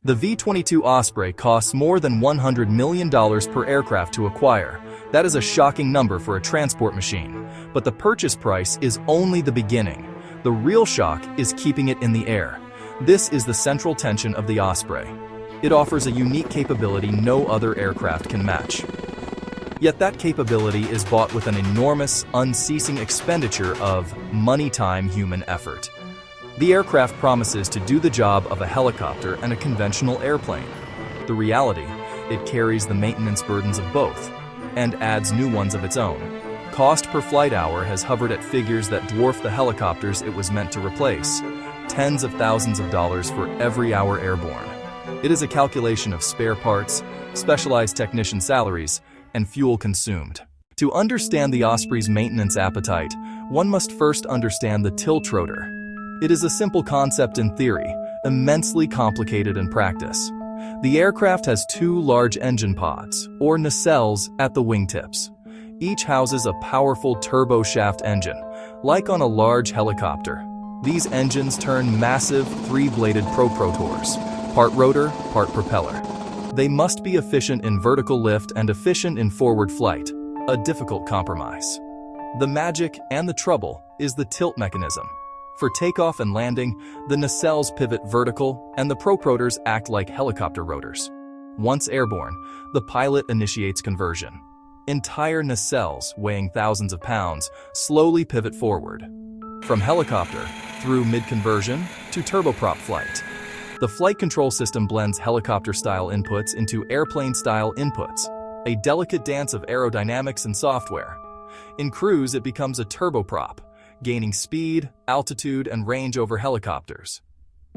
The V-22 Osprey costs more than $100 million per aircraft to acquire. That is a shocking number for a transport machine. But the purchase price is only the beginning. The real shock is keeping it in the air. This is the central tension of the Osprey. It offers a unique capability no other aircraft can match. Yet that capability is bought with an enormous, unceasing expenditure of money, time, human effort. The aircraft promises to do the job of a helicopter and a conventional airplane. The reality, it carries the maintenance burdens of both, and adds new ones of its own. Cost per flight hour has hovered at figures that dwarf the helicopters it was meant to replace. Tens of thousands of dollars for every hour airborne. It is a calculation of spare parts, specialized technician salaries, and fuel consumed. To understand the Osprey's maintenance appetite, one must first understand the tilt-rotor. It is a simple concept in theory, immensely complicated in practice. The aircraft has two large engine pods, or nacelles, at the wingtips. Each houses a powerful turboshaft engine, like on a large helicopter. These engines turn massive three-bladed tilt-rotors, part rotor, part propeller. They must be efficient in vertical lift and efficient in forward flight, a difficult compromise. The magic and the trouble is the tilt mechanism. For takeoff and landing, the nacelles pivot vertical and the tilt-rotors act like helicopter rotors. Once airborne, the pilot initiates conversion. Entire nacelles, weighing thousands of pounds, slowly pivot forward. From helicopter, through mid-conversion, to turboprop flight. The flight control system blends helicopter-style inputs into airplane-style inputs, a delicate dance of aerodynamics and software. In cruise, it becomes a turboprop, gaining speed, altitude, and range over helicopters.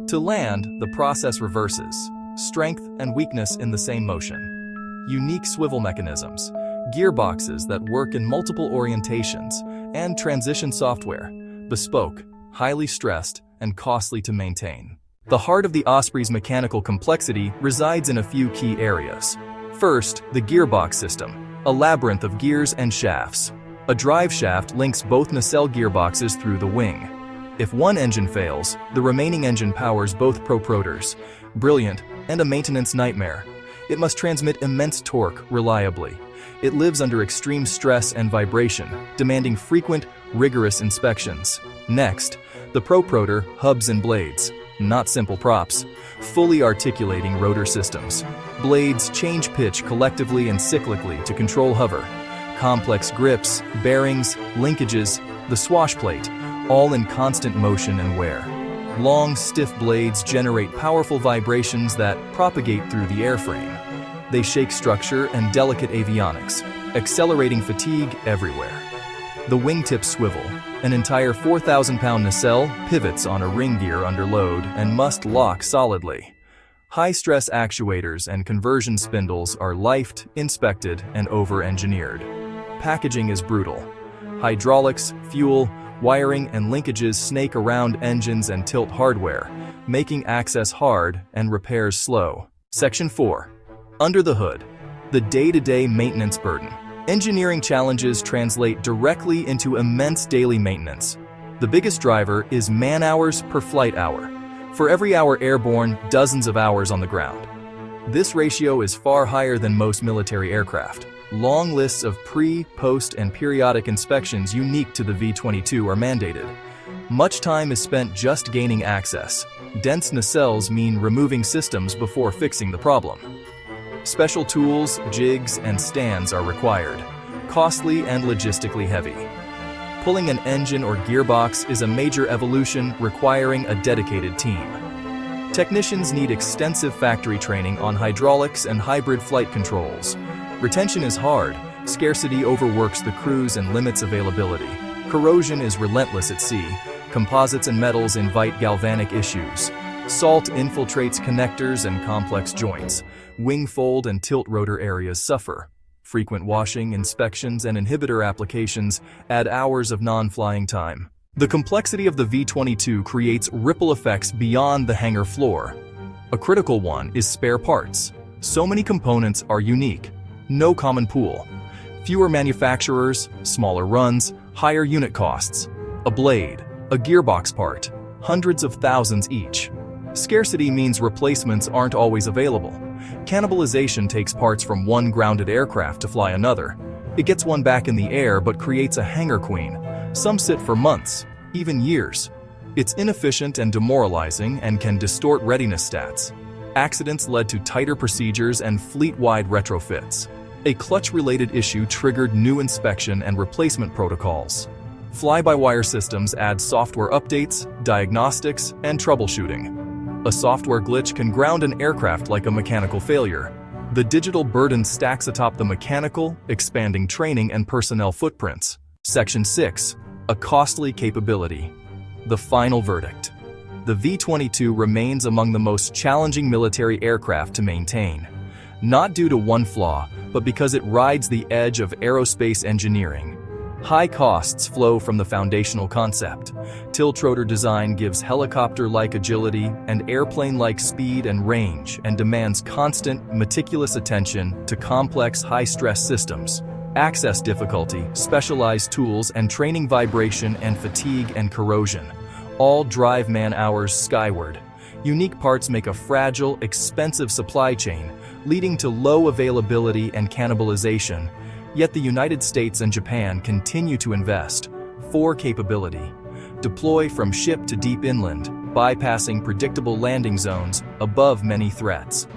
To land, the process reverses, strength and weakness in the same motion. Unique swivel mechanisms, gearboxes that work in multiple orientations, and transition software, bespoke, highly stressed, and costly to maintain. The heart of the Osprey's mechanical complexity resides in a few key areas. First, the gearbox system, a labyrinth of gears and shafts. A drive shaft links both nacelle gearboxes through the wing. If one engine fails, the remaining engine powers both tilt-rotors. Brilliant, and a maintenance nightmare. It must transmit immense torque reliably. It lives under extreme stress and vibration, demanding frequent, rigorous inspections. Next, the tilt-rotor hubs and blades. Not simple props, fully articulating rotor systems. Blades change pitch collectively and cyclically to control hover. Complex grips, bearings, linkages, the swash plate, all in constant motion and wear. Long, stiff blades generate powerful vibrations that propagate through the airframe. They shake structure and delicate avionics, accelerating fatigue everywhere. The wingtips swivel. An entire 4,000-pound nacelle pivots on a ring gear under load and must lock solidly. High-stress actuators and conversion spindles are lifed, inspected, and over-engineered. Packaging is brutal. Hydraulics, fuel, wiring, and linkages snake around engines and tilt hardware, making access hard and repairs slow. Section 4. Under the hood. The day-to-day maintenance burden. Engineering challenges translate directly into immense daily maintenance. The biggest driver is man-hours per flight hour. For every hour airborne, dozens of hours on the ground. This ratio is far higher than most military aircraft. Long lists of pre, post, and periodic inspections unique to the V-22 are mandated. Much time is spent just gaining access. Dense nacelles mean removing systems before fixing the problem. Special tools, jigs, and stands are required, costly and logistically heavy. Pulling an engine or gearbox is a major evolution requiring a dedicated team. Technicians need extensive factory training on hydraulics and hybrid flight controls. Retention is hard, scarcity overworks the crews and limits availability. Corrosion is relentless at sea, composites and metals invite galvanic issues. Salt infiltrates connectors and complex joints. Wing fold and tilt-rotor areas suffer. Frequent washing, inspections, and inhibitor applications add hours of non-flying time. The complexity of the V-22 creates ripple effects beyond the hangar floor. A critical one is spare parts. So many components are unique. No common pool. Fewer manufacturers, smaller runs, higher unit costs. A blade, a gearbox part, hundreds of thousands each. Scarcity means replacements aren't always available. Cannibalization takes parts from one grounded aircraft to fly another. It gets one back in the air but creates a hangar queen. Some sit for months, even years. It's inefficient and demoralizing and can distort readiness stats. Accidents led to tighter procedures and fleet-wide retrofits. A clutch-related issue triggered new inspection and replacement protocols. Fly-by-wire systems add software updates, diagnostics, and troubleshooting. A software glitch can ground an aircraft like a mechanical failure. The digital burden stacks atop the mechanical, expanding training and personnel footprints. Section 6. A costly capability. The final verdict. The V-22 remains among the most challenging military aircraft to maintain. Not due to one flaw, but because it rides the edge of aerospace engineering. High costs flow from the foundational concept. Tilt-rotor design gives helicopter-like agility and airplane-like speed and range and demands constant, meticulous attention to complex, high-stress systems. Access difficulty, specialized tools, and training vibration and fatigue and corrosion all drive man-hours skyward. Unique parts make a fragile, expensive supply chain, leading to low availability and cannibalization. Yet the United States and Japan continue to invest. 4. Capability. Deploy from ship to deep inland, bypassing predictable landing zones above many threats.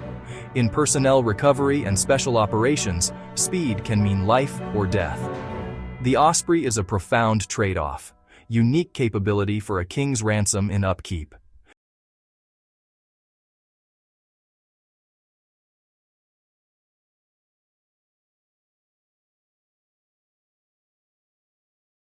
In personnel recovery and special operations, speed can mean life or death. The Osprey is a profound trade-off. Unique capability for a king's ransom in upkeep.